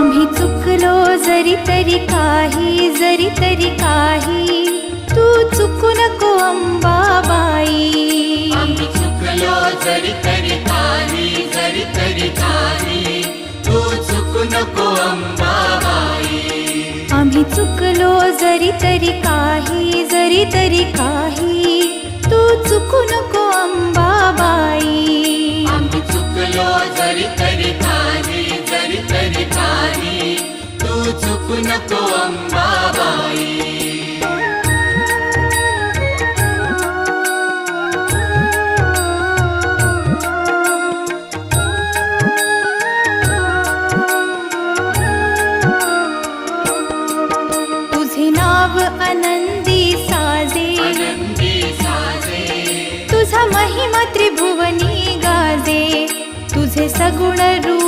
आम्ही चुकलो जरी तरी काही, जरी तरी काही, तू चुकू नको अंबाबाई. आम्ही चुकलो जरी तरी काही, जरी तरी काही, तू चुकू नको अंबाबाई. आम्ही चुकलो जरी तरी काही, जरी तरी काही, तू चुकू नको अंबाबाई. आम्ही चुकलो जरी तरी काही, जरी तरी काही, तू चुकू नको अंबाबाई. तुझे नाव आनंदी साजे, आनंदी साजे, तुझा महिमा त्रिभुवनी गाजे. तुझे सगुण रूप